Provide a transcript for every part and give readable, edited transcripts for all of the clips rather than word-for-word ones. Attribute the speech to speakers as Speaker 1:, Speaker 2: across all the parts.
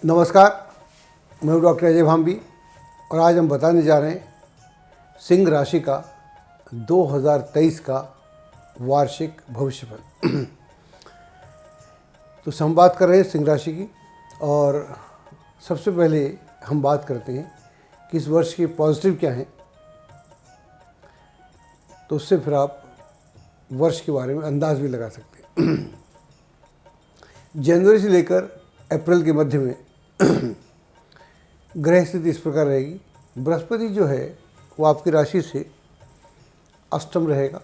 Speaker 1: नमस्कार, मैं हूँ डॉक्टर अजय भांबी और आज हम बताने जा रहे हैं सिंह राशि का 2023 का वार्षिक भविष्यफल। तो हम बात कर रहे हैं सिंह राशि की और सबसे पहले हम बात करते हैं कि इस वर्ष के पॉजिटिव क्या हैं, तो उससे फिर आप वर्ष के बारे में अंदाज़ भी लगा सकते हैं। जनवरी से लेकर अप्रैल के मध्य में ग्रह स्थिति इस प्रकार रहेगी। बृहस्पति जो है वो आपकी राशि से अष्टम रहेगा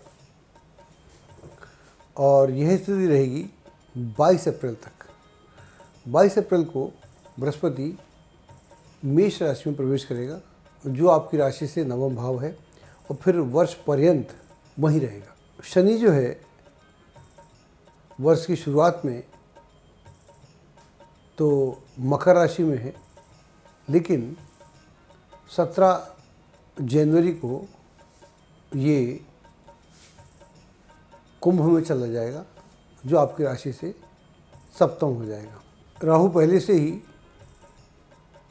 Speaker 1: और यह स्थिति रहेगी 22 अप्रैल तक। 22 अप्रैल को बृहस्पति मेष राशि में प्रवेश करेगा जो आपकी राशि से नवम भाव है और फिर वर्ष पर्यंत वहीं रहेगा। शनि जो है वर्ष की शुरुआत में तो मकर राशि में है, लेकिन 17 जनवरी को ये कुंभ में चला जाएगा जो आपकी राशि से सप्तम हो जाएगा। राहु पहले से ही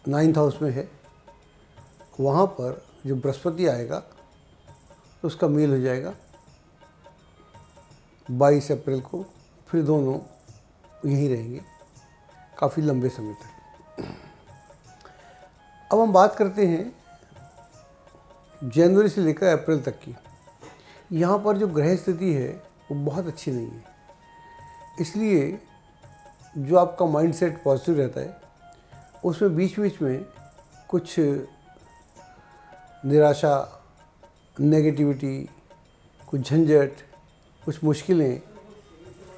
Speaker 1: 9th हाउस में है, वहाँ पर जो बृहस्पति आएगा तो उसका मेल हो जाएगा 22 अप्रैल को, फिर दोनों यहीं रहेंगे काफ़ी लंबे समय तक। अब हम बात करते हैं जनवरी से लेकर अप्रैल तक की। यहाँ पर जो ग्रह स्थिति है वो बहुत अच्छी नहीं है, इसलिए जो आपका माइंडसेट पॉजिटिव रहता है उसमें बीच बीच में कुछ निराशा, नेगेटिविटी, कुछ झंझट, कुछ मुश्किलें,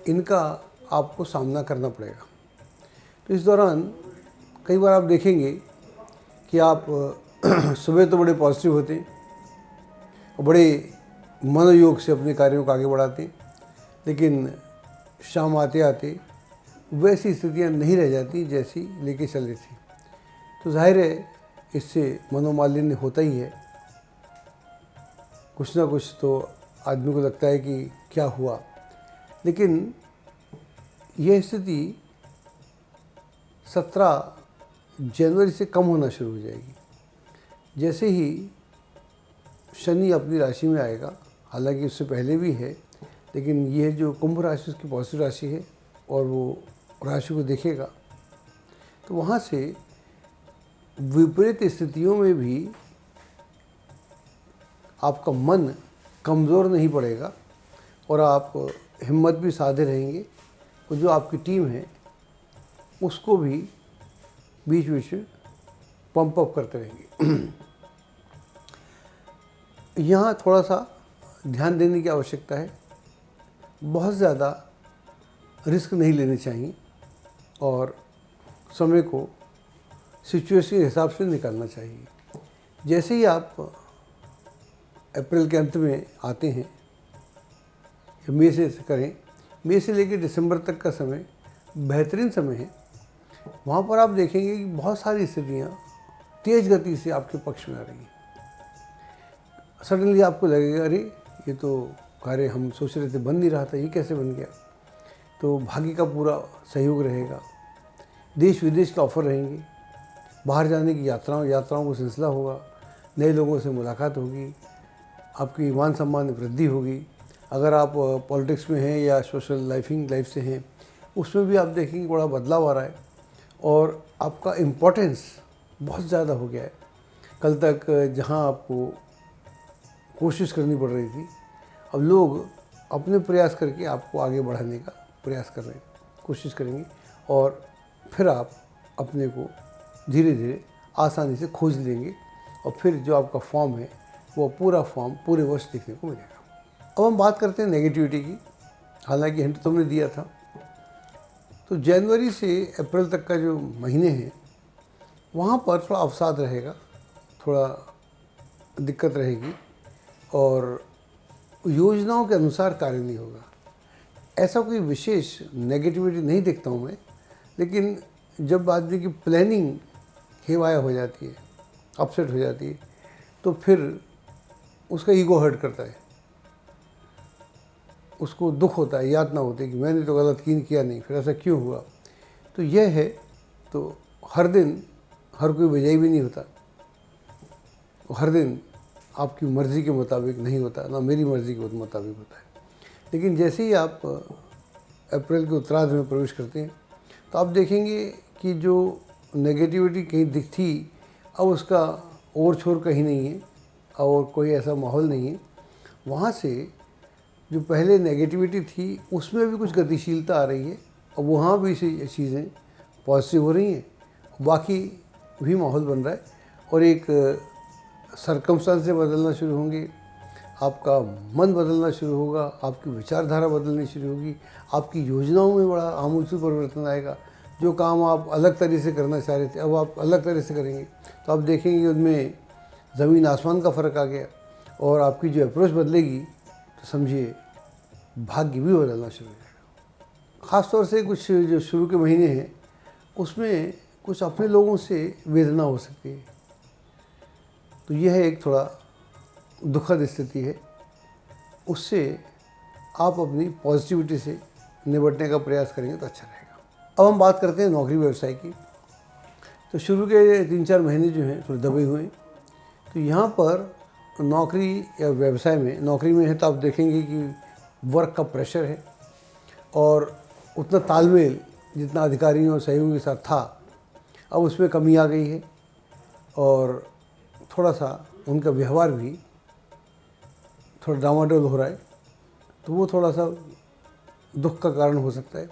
Speaker 1: इनका आपको सामना करना पड़ेगा। तो इस दौरान कई बार आप देखेंगे कि आप सुबह तो बड़े पॉजिटिव होते हैं और बड़े मनोयोग से अपने कार्यों को आगे बढ़ाते हैं, लेकिन शाम आते आते वैसी स्थितियां नहीं रह जाती जैसी लेके चल रही थी। तो जाहिर है इससे मनोमालिन्य होता ही है, कुछ ना कुछ तो आदमी को लगता है कि क्या हुआ। लेकिन यह स्थिति 17 जनवरी से कम होना शुरू हो जाएगी। जैसे ही शनि अपनी राशि में आएगा, हालांकि उससे पहले भी है, लेकिन यह जो कुंभ राशि उसकी पॉजिटिव राशि है और वो राशि को देखेगा, तो वहाँ से विपरीत स्थितियों में भी आपका मन कमज़ोर नहीं पड़ेगा और आप हिम्मत भी साधे रहेंगे और जो आपकी टीम है उसको भी बीच बीच में पंप अप करते रहेंगे। यहाँ थोड़ा सा ध्यान देने की आवश्यकता है, बहुत ज़्यादा रिस्क नहीं लेने चाहिए और समय को सिचुएशन के हिसाब से निकालना चाहिए। जैसे ही आप अप्रैल के अंत में आते हैं, मई से करें, मई से लेकर दिसंबर तक का समय बेहतरीन समय है। वहाँ पर आप देखेंगे कि बहुत सारी स्थितियाँ तेज़ गति से आपके पक्ष में आ रही हैं। सडनली आपको लगेगा अरे ये तो कार्य हम सोच रहे थे बन नहीं रहा था, ये कैसे बन गया। तो भाग्य का पूरा सहयोग रहेगा, देश विदेश के ऑफ़र रहेंगे, बाहर जाने की यात्राओं को सिलसिला होगा, नए लोगों से मुलाकात होगी, आपकी मान सम्मान में वृद्धि होगी। अगर आप पॉलिटिक्स में हैं या सोशल लाइफ से हैं, उसमें भी आप देखेंगे बड़ा बदलाव आ रहा है और आपका इम्पोर्टेंस बहुत ज़्यादा हो गया है। कल तक जहां आपको कोशिश करनी पड़ रही थी, अब लोग अपने प्रयास करके आपको आगे बढ़ाने का प्रयास कर रहे हैं, कोशिश करेंगे और फिर आप अपने को धीरे धीरे आसानी से खोज लेंगे और फिर जो आपका फॉर्म है वो पूरा फॉर्म पूरे वर्ष देखने को मिलेगा। अब हम बात करते हैं नेगेटिविटी की, हालांकि हिंट तुमने दिया था। तो जनवरी से अप्रैल तक का जो महीने हैं वहाँ पर थोड़ा अवसाद रहेगा, थोड़ा दिक्कत रहेगी और योजनाओं के अनुसार कार्य नहीं होगा। ऐसा कोई विशेष नेगेटिविटी नहीं देखता हूँ मैं, लेकिन जब आदमी की प्लानिंग हेवाया हो जाती है, अपसेट हो जाती है, तो फिर उसका ईगो हर्ट करता है, उसको दुख होता है, यातना होती है कि मैंने तो गलत किया नहीं, फिर ऐसा क्यों हुआ। तो यह है, तो हर दिन हर कोई वजह भी नहीं होता, हर दिन आपकी मर्ज़ी के मुताबिक नहीं होता, ना मेरी मर्ज़ी के मुताबिक होता है। लेकिन जैसे ही आप अप्रैल के उत्तरार्ध में प्रवेश करते हैं तो आप देखेंगे कि जो नेगेटिविटी कहीं दिखती, अब उसका ओर छोर कहीं नहीं है और कोई ऐसा माहौल नहीं है। वहाँ से जो पहले नेगेटिविटी थी उसमें भी कुछ गतिशीलता आ रही है और वहाँ भी से चीज़ें पॉजिटिव हो रही हैं, बाकी भी माहौल बन रहा है और एक सरकमस्टांस से बदलना शुरू होंगे, आपका मन बदलना शुरू होगा, आपकी विचारधारा बदलनी शुरू होगी, आपकी योजनाओं में बड़ा आमूल परिवर्तन आएगा। जो काम आप अलग तरह से करना चाह रहे थे अब आप अलग तरह से करेंगे तो आप देखेंगे उनमें ज़मीन आसमान का फ़र्क आ गया और आपकी जो अप्रोच बदलेगी तो समझिए भाग्य भी बदलना शुरू हो जाएगा। ख़ास तौर से कुछ जो शुरू के महीने हैं उसमें कुछ अपने लोगों से वेदना हो सकती है, तो यह एक थोड़ा दुखद स्थिति है। उससे आप अपनी पॉजिटिविटी से निपटने का प्रयास करेंगे तो अच्छा रहेगा। अब हम बात करते हैं नौकरी व्यवसाय की। तो शुरू के 3-4 महीने जो हैं थोड़े दबे हुए हैं, तो यहाँ पर नौकरी या व्यवसाय में, नौकरी में है तो आप देखेंगे कि वर्क का प्रेशर है और उतना तालमेल जितना अधिकारियों और सहयोगियों के साथ था अब उसमें कमी आ गई है और थोड़ा सा उनका व्यवहार भी थोड़ा डामाडोल हो रहा है, तो वो थोड़ा सा दुख का कारण हो सकता है।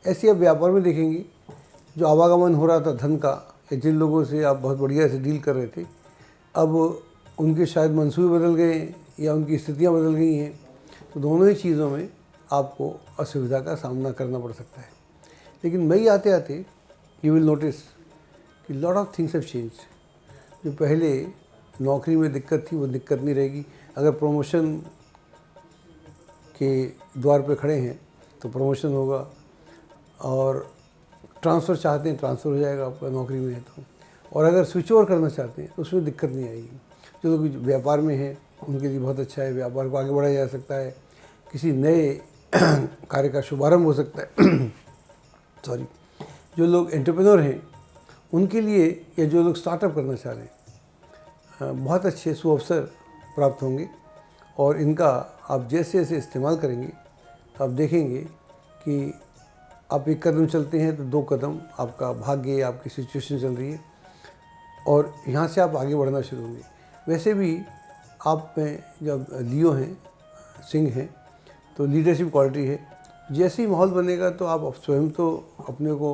Speaker 1: ऐसे आप व्यापार में देखेंगे जो आवागमन हो रहा था धन का, या जिन लोगों से आप बहुत बढ़िया से डील कर रहे थे, अब उनके शायद मंसूबे बदल गए या उनकी स्थितियाँ बदल गई हैं, तो दोनों ही चीज़ों में आपको असुविधा का सामना करना पड़ सकता है। लेकिन मई आते आते यू विल नोटिस कि lot of things have change. जो पहले नौकरी में दिक्कत थी वो दिक्कत नहीं रहेगी। अगर प्रमोशन के द्वार पे खड़े हैं तो प्रमोशन होगा, और ट्रांसफ़र चाहते हैं ट्रांसफ़र हो जाएगा आपका नौकरी में है तो, और अगर स्विच ओवर करना चाहते हैं तो उसमें दिक्कत नहीं आएगी। जो लोग व्यापार में हैं उनके लिए बहुत अच्छा है, व्यापार को आगे बढ़ाया जा सकता है, किसी नए कार्य का शुभारंभ हो सकता है सॉरी। जो लोग एंटरप्रेन्योर हैं उनके लिए, या जो लोग स्टार्टअप करना चाह रहे हैं, बहुत अच्छे सुअवसर प्राप्त होंगे और इनका आप जैसे जैसे इस्तेमाल करेंगे तो आप देखेंगे कि आप एक कदम चलते हैं तो 2 कदम आपका भाग्य, आपकी सिचुएशन चल रही है और यहाँ से आप आगे बढ़ना शुरू होंगे। वैसे भी आप में जब लियो हैं, सिंह हैं, तो लीडरशिप क्वालिटी है। जैसे ही माहौल बनेगा तो आप स्वयं तो अपने को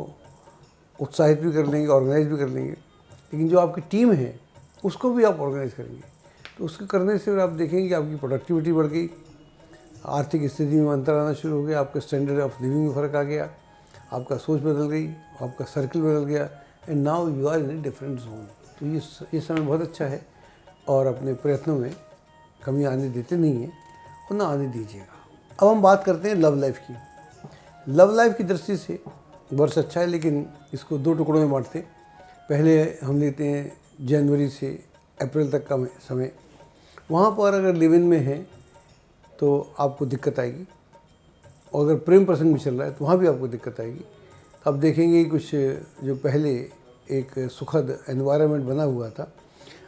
Speaker 1: उत्साहित भी कर लेंगे, ऑर्गेनाइज भी कर लेंगे, लेकिन जो आपकी टीम है उसको भी आप ऑर्गेनाइज करेंगे। तो उसके करने से आप देखेंगे कि आपकी प्रोडक्टिविटी बढ़ गई, आर्थिक स्थिति में अंतर आना शुरू हो गया, आपके स्टैंडर्ड ऑफ लिविंग में फ़र्क आ गया, आपका सोच बदल गई, आपका सर्कल बदल गया, and now you are in a different zone. तो ये समय बहुत अच्छा है और अपने प्रयत्नों में कमी आने देते नहीं हैं और ना आने दीजिएगा। अब हम बात करते हैं लव लाइफ की। लव लाइफ की दृष्टि से वर्ष अच्छा है, लेकिन इसको 2 टुकड़ों में बांटते हैं। पहले हम लेते हैं जनवरी से अप्रैल तक का समय। वहाँ पर अगर लिव इन में है तो आपको दिक्कत आएगी, और अगर प्रेम प्रसंग भी चल रहा है तो वहाँ भी आपको दिक्कत आएगी। तो आप देखेंगे कुछ जो पहले एक सुखद एनवायरनमेंट बना हुआ था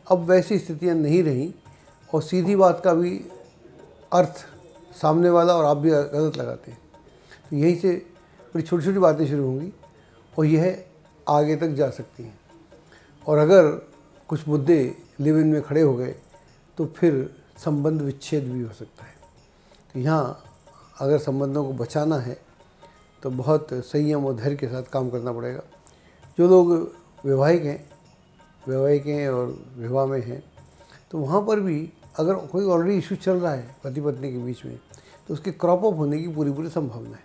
Speaker 1: अब वैसी स्थितियाँ नहीं रहीं, और सीधी बात का भी अर्थ सामने वाला और आप भी गलत लगाते हैं। तो यहीं से बड़ी छोटी छोटी बातें शुरू होंगी और यह आगे तक जा सकती हैं। और अगर कुछ मुद्दे लिव इन में खड़े हो गए तो फिर संबंध विच्छेद भी हो सकता है। तो यहाँ अगर संबंधों को बचाना है तो बहुत संयम और धैर्य के साथ काम करना पड़ेगा। जो लोग वैवाहिक हैं और विवाह में हैं, तो वहाँ पर भी अगर कोई ऑलरेडी इशू चल रहा है पति पत्नी के बीच में, तो उसके क्रॉप अप होने की पूरी संभावना है,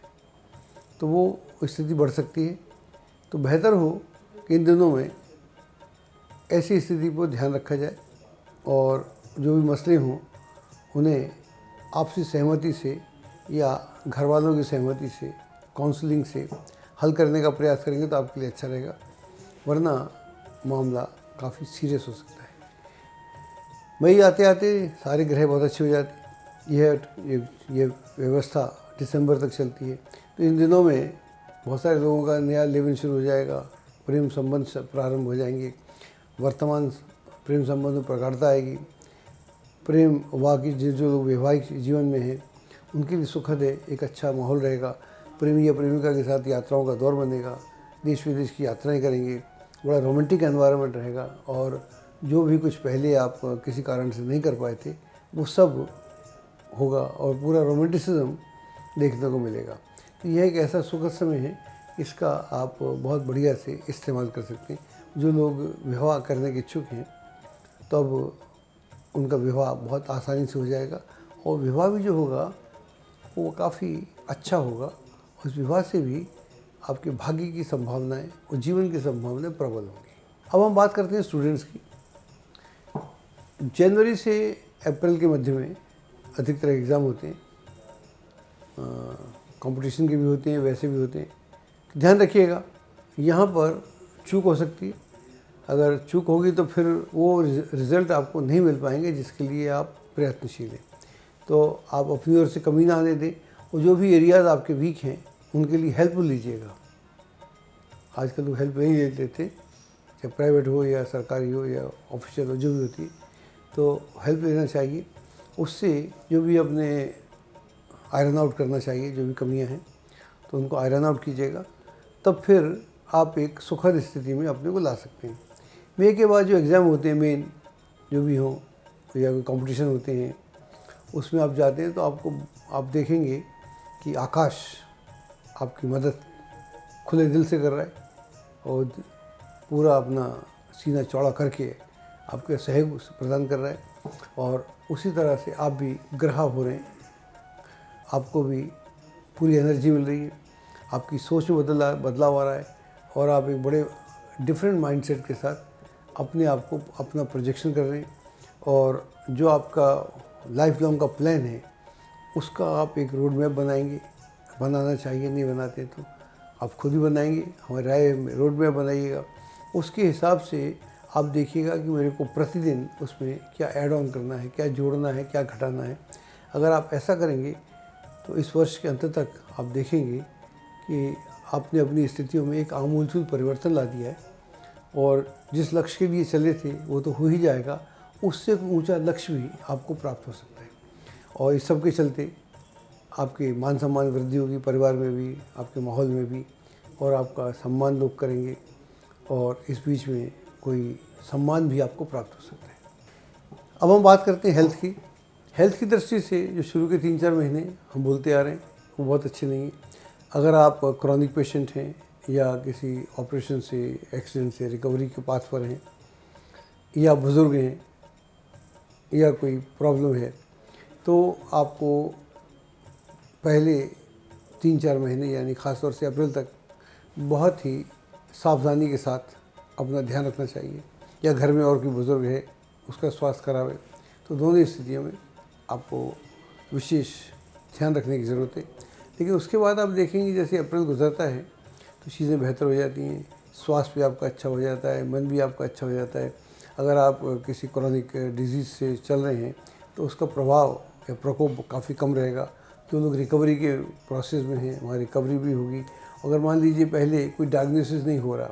Speaker 1: तो वो स्थिति बढ़ सकती है। तो बेहतर हो कि इन दिनों में ऐसी स्थिति पर ध्यान रखा जाए और जो भी मसले हों उन्हें आपसी सहमति से या घर वालों की सहमति से, काउंसलिंग से हल करने का प्रयास करेंगे तो आपके लिए अच्छा रहेगा, वरना मामला काफ़ी सीरियस हो सकता है। मई आते आते सारे ग्रह बहुत अच्छे हो जाते हैं। ये व्यवस्था दिसंबर तक चलती है। तो इन दिनों में बहुत सारे लोगों का नया लिव इन शुरू हो जाएगा, प्रेम संबंध प्रारंभ हो जाएंगे, वर्तमान प्रेम संबंध में प्रगाढ़ता आएगी। प्रेम वाकई जो लोग वैवाहिक जीवन में हैं उनके लिए सुखद है, एक अच्छा माहौल रहेगा। प्रेमी या प्रेमिका के साथ यात्राओं का दौर बनेगा, देश विदेश की यात्राएं करेंगे, बड़ा रोमांटिक एनवायरनमेंट रहेगा और जो भी कुछ पहले आप किसी कारण से नहीं कर पाए थे वो सब होगा और पूरा रोमांटिसिज्म देखने को मिलेगा। तो यह एक ऐसा सुखद समय है, इसका आप बहुत बढ़िया से इस्तेमाल कर सकते हैं। जो लोग विवाह करने के इच्छुक हैं तो अब उनका विवाह बहुत आसानी से हो जाएगा और विवाह भी जो होगा वो काफ़ी अच्छा होगा। उस विवाह से भी आपके भाग्य की संभावनाएं और जीवन की संभावनाएं प्रबल होंगी। अब हम बात करते हैं स्टूडेंट्स की। जनवरी से अप्रैल के मध्य में अधिकतर एग्ज़ाम होते हैं, कंपटीशन के भी होते हैं, वैसे भी होते हैं। ध्यान रखिएगा, यहाँ पर चूक हो सकती है। अगर चूक होगी तो फिर वो रिज़ल्ट आपको नहीं मिल पाएंगे जिसके लिए आप प्रयत्नशील हैं। तो आप अपनी ओर से कमी ना आने दें और जो भी एरियाज़ आपके वीक हैं उनके लिए हेल्प लीजिएगा। आजकल लोग हेल्प नहीं ले लेते, चाहे प्राइवेट हो या सरकारी हो या ऑफिशियल हो, जो भी होती है, तो हेल्प लेना चाहिए। उससे जो भी अपने आयरन आउट करना चाहिए, जो भी कमियां हैं तो उनको आयरन आउट कीजिएगा, तब फिर आप एक सुखद स्थिति में अपने को ला सकते हैं। मई के बाद जो एग्ज़ाम होते हैं मेन जो भी हों या कोई कंपटीशन होते हैं उसमें आप जाते हैं तो आप देखेंगे कि आकाश आपकी मदद खुले दिल से कर रहा है और पूरा अपना सीना चौड़ा करके आपके सहयोग प्रदान कर रहा है और उसी तरह से आप भी ग्रहा हो रहे हैं, आपको भी पूरी एनर्जी मिल रही है, आपकी सोच में बदलाव आ रहा है और आप एक बड़े डिफरेंट माइंडसेट के साथ अपने आप को अपना प्रोजेक्शन कर रहे हैं और जो आपका लाइफ लॉन्ग का प्लान है उसका आप एक रोड मैप बनाएंगे। बनाना चाहिए, नहीं बनाते तो आप खुद ही बनाएंगे, हमारी राय में रोड मैप बनाइएगा। उसके हिसाब से आप देखिएगा कि मेरे को प्रतिदिन उसमें क्या ऐड ऑन करना है, क्या जोड़ना है, क्या घटाना है। अगर आप ऐसा करेंगे तो इस वर्ष के अंत तक आप देखेंगे कि आपने अपनी स्थितियों में एक आमूलचूल परिवर्तन ला दिया है और जिस लक्ष्य के लिए चले थे वो तो हो ही जाएगा, उससे ऊंचा लक्ष्य भी आपको प्राप्त हो सकता है। और इस सब के चलते आपके मान सम्मान वृद्धि होगी, परिवार में भी, आपके माहौल में भी, और आपका सम्मान लोग करेंगे और इस बीच में कोई सम्मान भी आपको प्राप्त हो सकता है। अब हम बात करते हैं हेल्थ की। हेल्थ की दृष्टि से जो शुरू के 3-4 महीने हम बोलते आ रहे हैं वो बहुत अच्छे नहीं हैं। अगर आप क्रॉनिक पेशेंट हैं या किसी ऑपरेशन से, एक्सीडेंट से रिकवरी के पाथ पर हैं या बुज़ुर्ग हैं या कोई प्रॉब्लम है, तो आपको पहले 3-4 महीने यानी ख़ास तौर से अप्रैल तक बहुत ही सावधानी के साथ अपना ध्यान रखना चाहिए। या घर में और कोई बुज़ुर्ग है उसका स्वास्थ्य खराब है तो दोनों स्थितियों में आपको विशेष ध्यान रखने की ज़रूरत है। लेकिन उसके बाद आप देखेंगे जैसे अप्रैल गुजरता है तो चीज़ें बेहतर हो जाती हैं, स्वास्थ्य भी आपका अच्छा हो जाता है, मन भी आपका अच्छा हो जाता है। अगर आप किसी क्रॉनिक डिजीज़ से चल रहे हैं तो उसका प्रभाव या प्रकोप काफ़ी कम रहेगा। जो लोग रिकवरी के प्रोसेस में हैं वहाँ रिकवरी भी होगी। अगर मान लीजिए पहले कोई डायग्नोसिस नहीं हो रहा,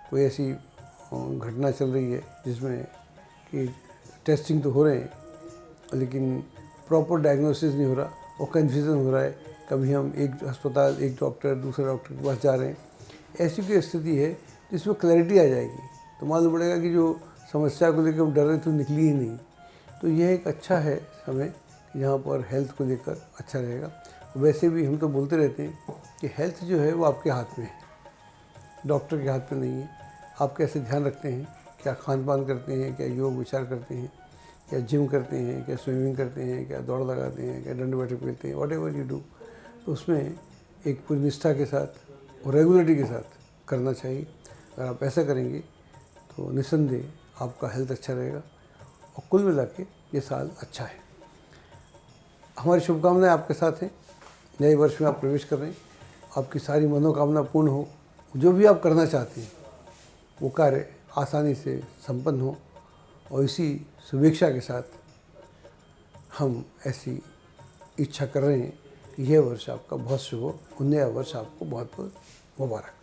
Speaker 1: कोई ऐसी घटना चल रही है जिसमें कि टेस्टिंग तो हो रहे हैं लेकिन प्रॉपर डायग्नोसिस नहीं हो रहा और कन्फ्यूज़न हो रहा है, कभी हम एक अस्पताल, एक डॉक्टर, दूसरे डॉक्टर के पास जा रहे हैं, ऐसी कोई स्थिति है जिसमें क्लैरिटी आ जाएगी तो मालूम पड़ेगा कि जो समस्या को लेकर हम डर रहे थे निकली ही नहीं। तो यह एक अच्छा है समय जहाँ पर हेल्थ को लेकर अच्छा रहेगा। वैसे भी हम तो बोलते रहते हैं कि हेल्थ जो है वो आपके हाथ में है, डॉक्टर के हाथ में नहीं है। आप कैसे ध्यान रखते हैं, क्या खान पान करते हैं, क्या योग विचार करते हैं, क्या जिम करते हैं, क्या स्विमिंग करते हैं, क्या दौड़ लगाते हैं, क्या दंड बैठक खेलते हैं, वॉट एवर यू डू, तो उसमें एक पूरी निष्ठा के साथ और रेगुलरिटी के साथ करना चाहिए। अगर आप ऐसा करेंगे तो निस्संदेह आपका हेल्थ अच्छा रहेगा और कुल मिला के ये साल अच्छा है। हमारी शुभकामनाएं आपके साथ हैं। नए वर्ष में आप प्रवेश कर रहे हैं, आपकी सारी मनोकामना पूर्ण हो, जो भी आप करना चाहते हैं वो कार्य आसानी से संपन्न हो और इसी शुभेच्छा के साथ हम ऐसी इच्छा कर रहे हैं कि यह वर्ष आपका बहुत शुभ हो, नया वर्ष आपको बहुत बहुत मुबारक।